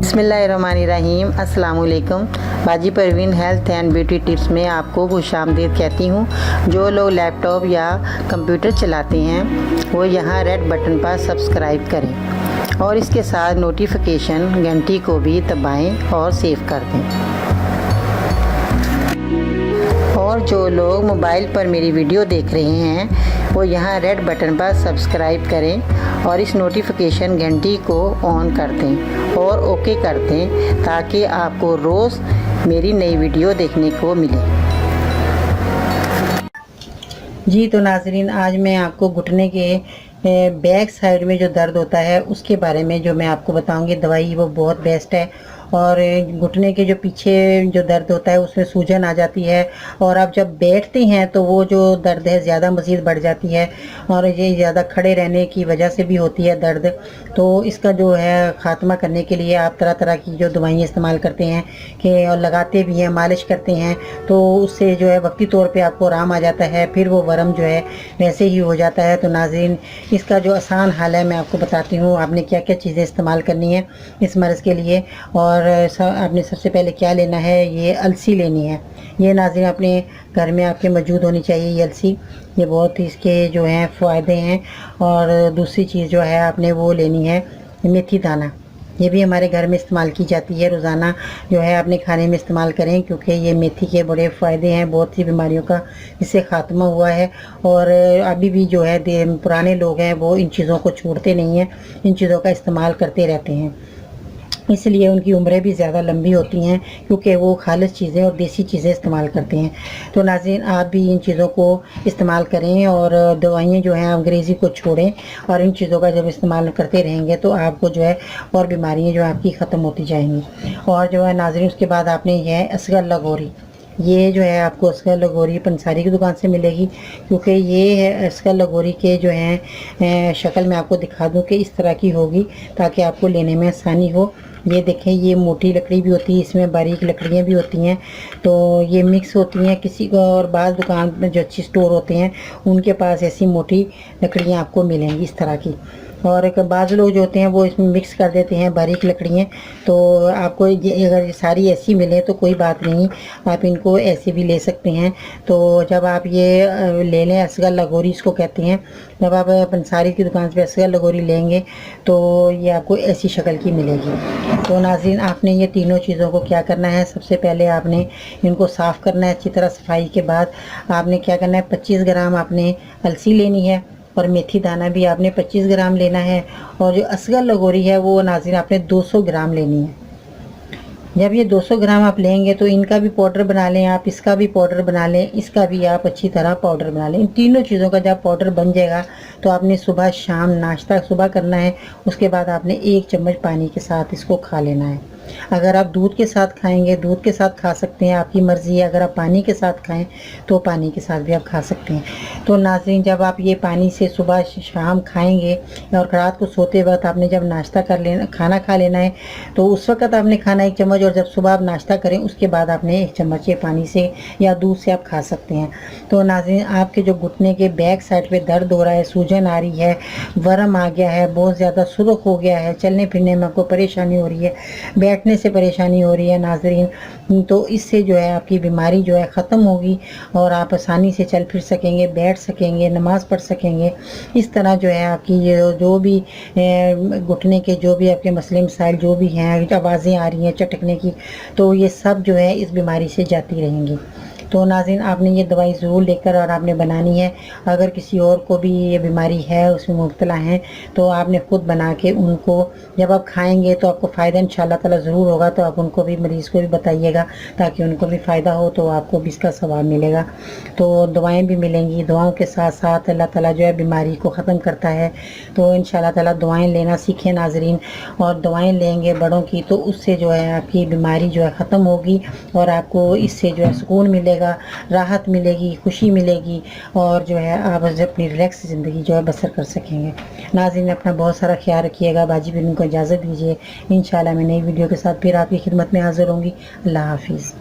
बिस्मिल्लाहिर्रहमानिर्रहीम। अस्सलाम वालेकुम। बाजी Parveen health and beauty tips में आपको खुशामदीद कहती हूँ। जो लोग लैपटॉप या कंप्यूटर चलाते हैं वो यहाँ रेड बटन पर सब्सक्राइब करें और इसके साथ नोटिफिकेशन घंटी को भी दबाएं और सेव कर दें। और जो लोग मोबाइल पर मेरी वीडियो देख रहे हैं वो यहाँ रेड बटन पर सब्सक्राइब करें और इस नोटिफिकेशन घंटी को ऑन कर दें और ओके कर दें ताकि आपको रोज़ मेरी नई वीडियो देखने को मिले। जी तो नाज़रीन, आज मैं आपको घुटने के बैक साइड में जो दर्द होता है उसके बारे में जो मैं आपको बताऊंगी। दवाई वो बहुत बेस्ट है। और घुटने के जो पीछे जो दर्द होता है उसमें सूजन आ जाती है और आप जब बैठते हैं तो वो जो दर्द है ज़्यादा मज़ीद बढ़ जाती है और ये ज़्यादा खड़े रहने की वजह से भी होती है दर्द। तो इसका जो है ख़ात्मा करने के लिए आप तरह तरह की जो दवाइयाँ इस्तेमाल करते हैं कि और लगाते भी हैं, मालिश करते हैं, तो उससे जो है वक्ती तौर पे आपको आराम आ जाता है, फिर वो वरम जो है वैसे ही हो जाता है। तो नाज़रीन, इसका जो आसान हल है मैं आपको बताती हूँ आपने क्या क्या चीज़ें इस्तेमाल करनी है इस मर्ज़ के लिए। और आपने सबसे पहले क्या लेना है, ये अलसी लेनी है। ये नाज़रीन अपने घर में आपके मौजूद होनी चाहिए ये अलसी, ये बहुत ही इसके जो हैं फ़ायदे हैं। और दूसरी चीज़ जो है आपने वो लेनी है मेथी दाना। ये भी हमारे घर में इस्तेमाल की जाती है, रोज़ाना जो है अपने खाने में इस्तेमाल करें क्योंकि ये मेथी के बड़े फ़ायदे हैं, बहुत सी बीमारियों का इससे ख़ात्मा हुआ है। और अभी भी जो है पुराने लोग हैं वो इन चीज़ों को छोड़ते नहीं हैं, इन चीज़ों का इस्तेमाल करते रहते हैं, इसलिए उनकी उम्रें भी ज़्यादा लंबी होती हैं क्योंकि वो खालिस चीज़ें और देसी चीज़ें इस्तेमाल करते हैं। तो नाज़रीन, आप भी इन चीज़ों को इस्तेमाल करें और दवाइयाँ जो हैं अंग्रेज़ी को छोड़ें और इन चीज़ों का जब इस्तेमाल करते रहेंगे तो आपको जो है और बीमारियाँ जो आपकी ख़त्म होती जाएंगी। और जो है नाज़रीन, उसके बाद आपने यह है असगर लगोरी। ये जो है आपको असगर लगोरी पंसारी की दुकान से मिलेगी क्योंकि ये है असगर लगोरी के जो हैं शक्ल में आपको दिखा दूं कि इस तरह की होगी ताकि आपको लेने में आसानी हो। ये देखें, ये मोटी लकड़ी भी होती है, इसमें बारीक लकड़ियाँ भी होती हैं, तो ये मिक्स होती हैं किसी को। और बाज़ दुकान में जो अच्छी स्टोर होते हैं उनके पास ऐसी मोटी लकड़ियाँ आपको मिलेंगी इस तरह की। और एक बाज़ लोग जो होते हैं वो इसमें मिक्स कर देते हैं बारीक लकड़ियाँ। तो आपको अगर सारी ऐसी मिले तो कोई बात नहीं, आप इनको ऐसे भी ले सकते हैं। तो जब आप ये ले लें, असगर लगोरी इसको कहते हैं, जब आप पंसारी की दुकान से असगर लगोरी लेंगे तो ये आपको ऐसी शक्ल की मिलेगी। तो नाज़रीन, आपने ये तीनों चीज़ों को क्या करना है, सबसे पहले आपने इनको साफ़ करना है अच्छी तरह। सफाई के बाद आपने क्या करना है, 25 ग्राम आपने अलसी लेनी है और मेथी दाना भी आपने 25 ग्राम लेना है। और जो असगर लगोरी है वो नाज़रीन आपने 200 ग्राम लेनी है। जब ये 200 ग्राम आप लेंगे तो इनका भी पाउडर बना लें, आप इसका भी पाउडर बना लें, इसका भी आप अच्छी तरह पाउडर बना लें। इन तीनों चीज़ों का जब पाउडर बन जाएगा तो आपने सुबह शाम नाश्ता सुबह करना है, उसके बाद आपने 1 चम्मच पानी के साथ इसको खा लेना है। अगर आप दूध के साथ खाएंगे दूध के साथ खा सकते हैं, आपकी मर्ज़ी है। अगर आप पानी के साथ खाएं तो पानी के साथ भी आप खा सकते हैं। तो नाज़रीन, जब आप ये पानी से सुबह शाम खाएंगे और रात को सोते वक्त आपने जब नाश्ता कर लेना, खाना खा लेना है, तो उस वक्त आपने खाना 1 चम्मच, और जब सुबह आप नाश्ता करें उसके बाद आपने 1 चम्मच ये पानी से या दूध से आप खा सकते हैं। तो नाज़रीन, आपके जो घुटने के बैक साइड पे दर्द हो रहा है, सूजन आ रही है, वरम आ गया है, बहुत ज़्यादा सुर्ख हो गया है, चलने फिरने में आपको परेशानी हो रही है, बैठने से परेशानी हो रही है नाज़रीन, तो इससे जो है आपकी बीमारी जो है ख़त्म होगी और आप आसानी से चल फिर सकेंगे, बैठ सकेंगे, नमाज़ पढ़ सकेंगे। इस तरह जो है आपकी ये जो भी घुटने के जो भी आपके मसले मसाइल जो भी हैं, आवाज़ें आ रही हैं चटकने की, तो ये सब जो है इस बीमारी से जाती रहेंगी। तो नाज़रीन, आपने ये दवाई ज़रूर लेकर और आपने बनानी है। अगर किसी और को भी ये बीमारी है, उसमें मुब्तला हैं, तो आपने ख़ुद बना के उनको जब आप खाएंगे तो आपको फ़ायदा इंशाअल्लाह ताला ज़रूर होगा। तो आप उनको भी, मरीज़ को भी बताइएगा ताकि उनको भी फ़ायदा हो, तो आपको भी इसका सवाब मिलेगा। तो दवाएँ भी मिलेंगी, दवाओं के साथ साथ अल्लाह ताला जो है बीमारी को ख़त्म करता है। तो इंशाअल्लाह ताला दवाएँ लेना सीखें नाज़रीन, और दवाएँ लेंगे बड़ों की तो उससे जो है आपकी बीमारी जो है ख़त्म होगी और आपको इससे जो है सुकून मिलेगा, राहत मिलेगी, खुशी मिलेगी, और जो है आप अपनी रिलैक्स ज़िंदगी जो है बसर कर सकेंगे। नाज़रीन, अपना बहुत सारा ख्याल रखिएगा। बाजी बिन को इजाज़त दीजिए। इंशाअल्लाह मैं नई वीडियो के साथ फिर आपकी खिदमत में हाज़िर होंगी। अल्लाह हाफिज़।